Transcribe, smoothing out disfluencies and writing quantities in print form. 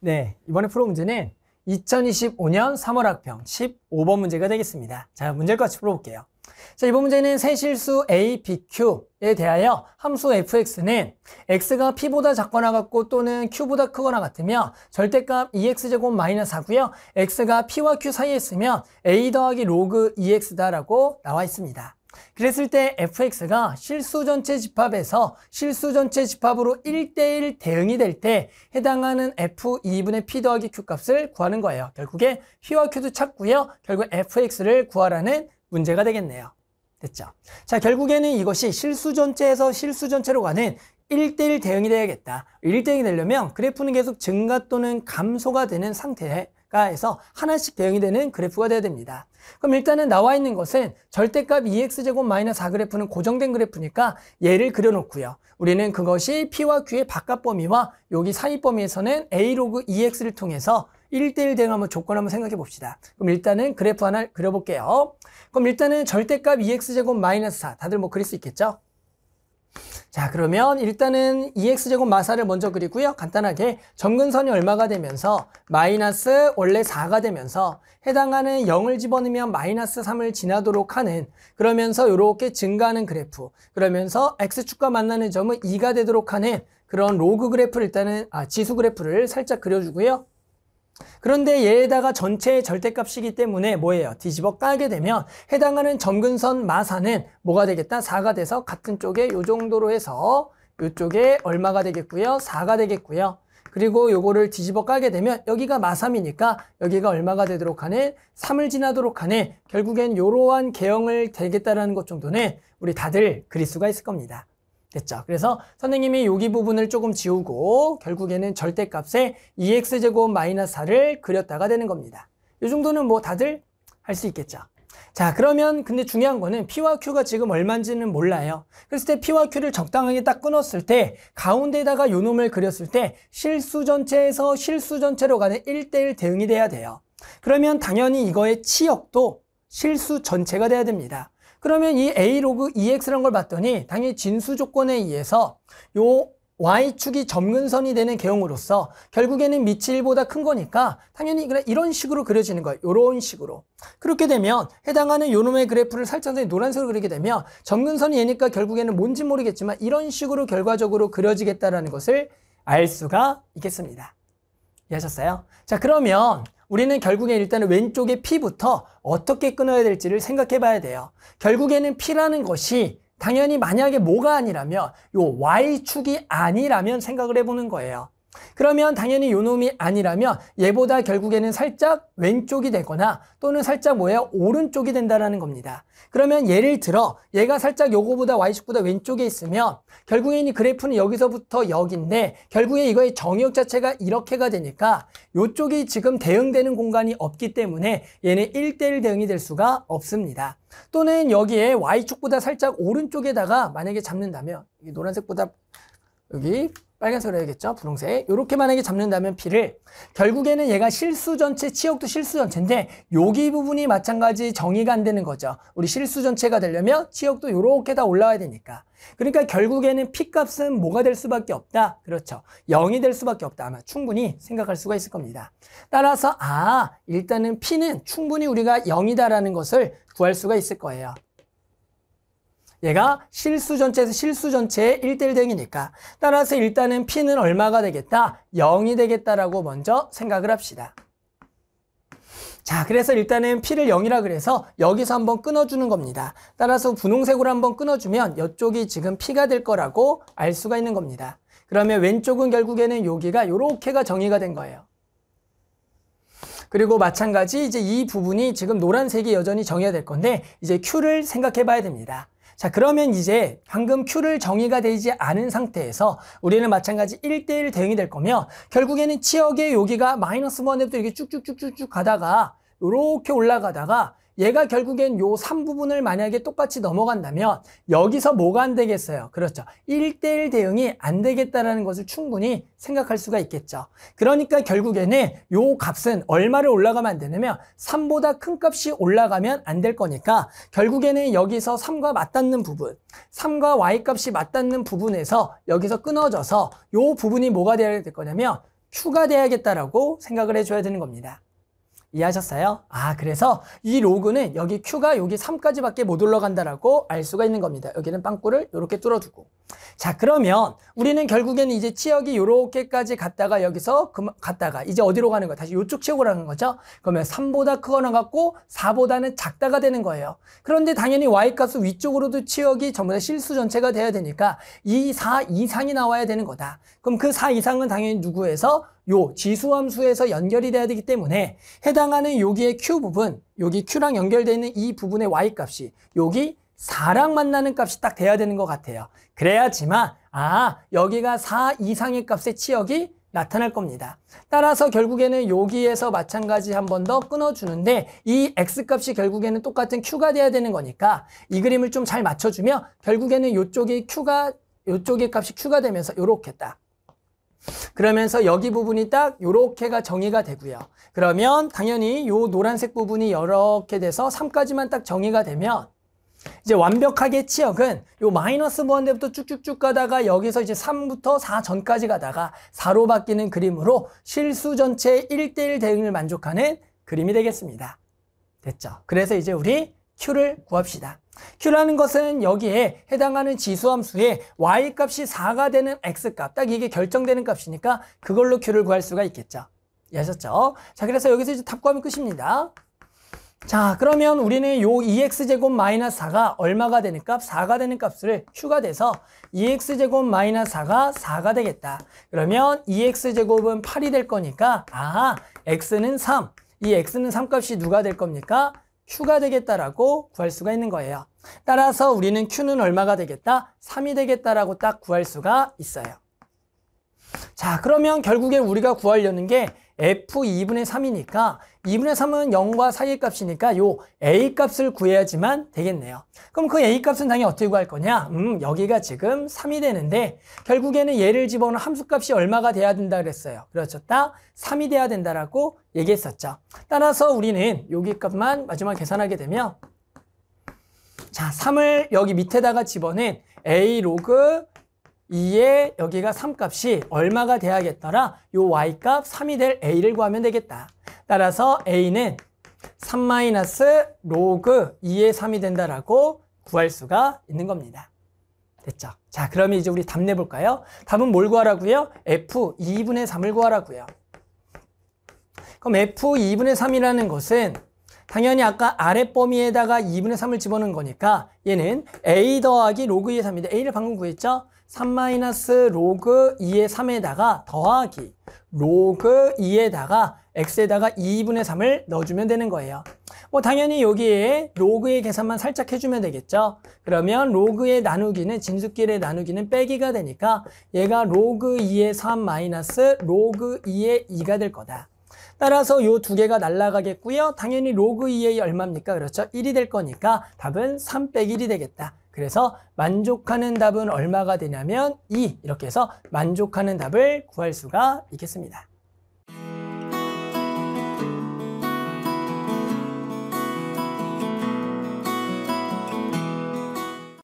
네, 이번에 풀어 문제는 2025년 3월 학평 15번 문제가 되겠습니다. 자, 문제를 같이 풀어볼게요. 자, 이번 문제는 세실수 A, B, Q에 대하여 함수 fx는 x가 p보다 작거나 같고 또는 q보다 크거나 같으며 절대값 2x제곱 마이너스 4고요. x가 p와 q 사이에 있으면 a 더하기 로그 2x다라고 나와 있습니다. 그랬을 때 fx가 실수 전체 집합에서 실수 전체 집합으로 1대1 대응이 될 때 해당하는 f2분의 p 더하기 q 값을 구하는 거예요. 결국에 p와 q도 찾고요. 결국 fx를 구하라는 문제가 되겠네요. 됐죠? 자, 결국에는 이것이 실수 전체에서 실수 전체로 가는 1대1 대응이 되야겠다. 1대1이 되려면 그래프는 계속 증가 또는 감소가 되는 상태가 해서 하나씩 대응이 되는 그래프가 돼야 됩니다. 그럼 일단은 나와 있는 것은 절대값 2x제곱 마이너스 4 그래프는 고정된 그래프니까 얘를 그려놓고요. 우리는 그것이 p와 q의 바깥 범위와 여기 사이 범위에서는 a 로그 2x를 통해서 1대1 대응 한번 조건 한번 생각해 봅시다. 그럼 일단은 그래프 하나 그려볼게요. 그럼 일단은 절대값 2x제곱 마이너스 4 다들 뭐 그릴 수 있겠죠? 자, 그러면 일단은 2x제곱 마사를 먼저 그리고요. 간단하게 점근선이 얼마가 되면서 마이너스 원래 4가 되면서 해당하는 0을 집어넣으면 마이너스 3을 지나도록 하는 그러면서 이렇게 증가하는 그래프 그러면서 x축과 만나는 점은 2가 되도록 하는 그런 로그 그래프를 일단은 지수 그래프를 살짝 그려주고요. 그런데 얘에다가 전체의 절대값이기 때문에 뭐예요? 뒤집어 까게 되면 해당하는 점근선 마사는 뭐가 되겠다? 4가 돼서 같은 쪽에 요 정도로 해서 요쪽에 얼마가 되겠고요? 4가 되겠고요. 그리고 요거를 뒤집어 까게 되면 여기가 마3이니까 여기가 얼마가 되도록 하는 3을 지나도록 하는 결국엔 요러한 개형을 되겠다라는 것 정도는 우리 다들 그릴 수가 있을 겁니다. 됐죠? 그래서 선생님이 여기 부분을 조금 지우고 결국에는 절대값에 2x제곱 마이너스 4를 그렸다가 되는 겁니다. 이 정도는 뭐 다들 할 수 있겠죠? 자, 그러면 근데 중요한 거는 p와 q가 지금 얼마인지는 몰라요. 그랬을 때 p와 q를 적당하게 딱 끊었을 때 가운데다가 요 놈을 그렸을 때 실수 전체에서 실수 전체로 가는 1대1 대응이 돼야 돼요. 그러면 당연히 이거의 치역도 실수 전체가 돼야 됩니다. 그러면 이 a 로그 2x라는 걸 봤더니 당연히 진수 조건에 의해서 요 y축이 점근선이 되는 개형으로서 결국에는 밑이 1보다 큰 거니까 당연히 이런 식으로 그려지는 거예요. 이런 식으로. 그렇게 되면 해당하는 요 놈의 그래프를 살짝 노란색으로 그리게 되면 점근선이 얘니까 결국에는 뭔지 모르겠지만 이런 식으로 결과적으로 그려지겠다라는 것을 알 수가 있겠습니다. 이해하셨어요? 자, 그러면 우리는 결국에 일단은 왼쪽에 P부터 어떻게 끊어야 될지를 생각해 봐야 돼요. 결국에는 P라는 것이 당연히 만약에 뭐가 아니라면 요 Y축이 아니라면 생각을 해보는 거예요. 그러면 당연히 요 놈이 아니라면 얘보다 결국에는 살짝 왼쪽이 되거나 또는 살짝 뭐예요? 오른쪽이 된다는 겁니다. 그러면 예를 들어 얘가 살짝 요거보다 Y축보다 왼쪽에 있으면 결국에는 이 그래프는 여기서부터 여기인데 결국에 이거의 정의역 자체가 이렇게가 되니까 요쪽이 지금 대응되는 공간이 없기 때문에 얘는 1대1 대응이 될 수가 없습니다. 또는 여기에 Y축보다 살짝 오른쪽에다가 만약에 잡는다면 이 노란색보다 여기 빨간색으로 해야겠죠? 분홍색. 이렇게 만약에 잡는다면 P를 결국에는 얘가 실수 전체, 치역도 실수 전체인데 여기 부분이 마찬가지 정의가 안 되는 거죠. 우리 실수 전체가 되려면 치역도 이렇게 다 올라와야 되니까. 그러니까 결국에는 P 값은 뭐가 될 수밖에 없다. 그렇죠. 0이 될 수밖에 없다. 아마 충분히 생각할 수가 있을 겁니다. 따라서 일단은 P는 충분히 우리가 0이다라는 것을 구할 수가 있을 거예요. 얘가 실수 전체에서 실수 전체의 1대1 대응이니까 따라서 일단은 P는 얼마가 되겠다? 0이 되겠다라고 먼저 생각을 합시다. 자, 그래서 일단은 P를 0이라 그래서 여기서 한번 끊어주는 겁니다. 따라서 분홍색으로 한번 끊어주면 이쪽이 지금 P가 될 거라고 알 수가 있는 겁니다. 그러면 왼쪽은 결국에는 여기가 요렇게가 정의가 된 거예요. 그리고 마찬가지 이제 이 부분이 지금 노란색이 여전히 정의가 될 건데 이제 Q를 생각해 봐야 됩니다. 자, 그러면 이제 방금 Q를 정의가 되지 않은 상태에서 우리는 마찬가지 1대1 대응이 될 거면 결국에는 치역의 여기가 마이너스 1에부터 이렇게 쭉쭉쭉쭉 가다가 이렇게 올라가다가 얘가 결국엔 요 3부분을 만약에 똑같이 넘어간다면 여기서 뭐가 안 되겠어요? 그렇죠. 1대1 대응이 안 되겠다라는 것을 충분히 생각할 수가 있겠죠. 그러니까 결국에는 요 값은 얼마를 올라가면 안 되냐면 3보다 큰 값이 올라가면 안 될 거니까 결국에는 여기서 3과 맞닿는 부분, 3과 y 값이 맞닿는 부분에서 여기서 끊어져서 요 부분이 뭐가 돼야 될 거냐면 Q가 돼야겠다라고 생각을 해줘야 되는 겁니다. 이해하셨어요? 그래서 이 로그는 여기 Q가 여기 3까지밖에 못 올라간다라고 알 수가 있는 겁니다. 여기는 빵꾸를 이렇게 뚫어두고. 자, 그러면 우리는 결국에는 이제 치역이 이렇게까지 갔다가 여기서 갔다가 이제 어디로 가는 거야? 다시 이쪽 치역으로 가는 거죠? 그러면 3보다 크거나 같고 4보다는 작다가 되는 거예요. 그런데 당연히 Y값은 위쪽으로도 치역이 전부 다 실수 전체가 돼야 되니까 이 4 이상이 나와야 되는 거다. 그럼 그 4 이상은 당연히 누구에서? 요 지수함수에서 연결이 돼야 되기 때문에 해당하는 여기의 Q 부분, 여기 Q랑 연결되어 있는 이 부분의 Y값이 여기 4랑 만나는 값이 딱 돼야 되는 것 같아요. 그래야지만 여기가 4 이상의 값의 치역이 나타날 겁니다. 따라서 결국에는 여기에서 마찬가지 한 번 더 끊어주는데 이 X값이 결국에는 똑같은 Q가 돼야 되는 거니까 이 그림을 좀 잘 맞춰주면 결국에는 이쪽의 값이 Q가 되면서 요렇게 딱 그러면서 여기 부분이 딱 요렇게가 정의가 되고요. 그러면 당연히 요 노란색 부분이 이렇게 돼서 3까지만 딱 정의가 되면 이제 완벽하게 치역은 요 마이너스 무한대부터 쭉쭉쭉 가다가 여기서 이제 3부터 4 전까지 가다가 4로 바뀌는 그림으로 실수 전체의 1대1 대응을 만족하는 그림이 되겠습니다. 됐죠? 그래서 이제 우리 Q를 구합시다. Q라는 것은 여기에 해당하는 지수함수의 Y값이 4가 되는 X값, 딱 이게 결정되는 값이니까 그걸로 Q를 구할 수가 있겠죠. 이해하셨죠? 자, 그래서 여기서 이제 답 구하면 끝입니다. 자, 그러면 우리는 요 2x제곱 마이너스 4가 얼마가 되는 값? 4가 되는 값을 Q가 돼서 2x제곱 마이너스 4가 4가 되겠다. 그러면 2x제곱은 8이 될 거니까 x는 3. 이 x는 3 값이 누가 될 겁니까? Q가 되겠다라고 구할 수가 있는 거예요. 따라서 우리는 Q는 얼마가 되겠다? 3이 되겠다라고 딱 구할 수가 있어요. 자, 그러면 결국에 우리가 구하려는 게 F2분의 3이니까 2분의 3은 0과 사이의 값이니까 요 A값을 구해야지만 되겠네요. 그럼 그 A값은 당연히 어떻게 구할 거냐? 여기가 지금 3이 되는데 결국에는 얘를 집어넣은 함수값이 얼마가 돼야 된다 그랬어요. 그렇죠? 딱 3이 돼야 된다라고 얘기했었죠. 따라서 우리는 여기 값만 마지막 계산하게 되면 자, 3을 여기 밑에다가 집어넣은 A 로그 2에 여기가 3값이 얼마가 돼야겠더라? 요 Y값 3이 될 A를 구하면 되겠다. 따라서 A는 3 마이너스 로그 2의 3이 된다라고 구할 수가 있는 겁니다. 됐죠? 자, 그러면 이제 우리 답 내볼까요? 답은 뭘 구하라고요? F 2분의 3을 구하라고요. 그럼 F 2분의 3이라는 것은 당연히 아까 아래 범위에다가 2분의 3을 집어넣은 거니까 얘는 A 더하기 로그 2의 3인데 A를 방금 구했죠? 3 마이너스 로그 2의 3에다가 더하기 로그 2에다가 x에다가 2분의 3을 넣어주면 되는 거예요. 뭐 당연히 여기에 로그의 계산만 살짝 해주면 되겠죠. 그러면 로그의 나누기는 진수끼리의 나누기는 빼기가 되니까 얘가 로그 2의 3 마이너스 로그 2의 2가 될 거다. 따라서 요 두 개가 날아가겠고요. 당연히 로그 2의 얼마입니까? 그렇죠. 1이 될 거니까 답은 3 빼기 1이 되겠다. 그래서 만족하는 답은 얼마가 되냐면 2 이렇게 해서 만족하는 답을 구할 수가 있겠습니다.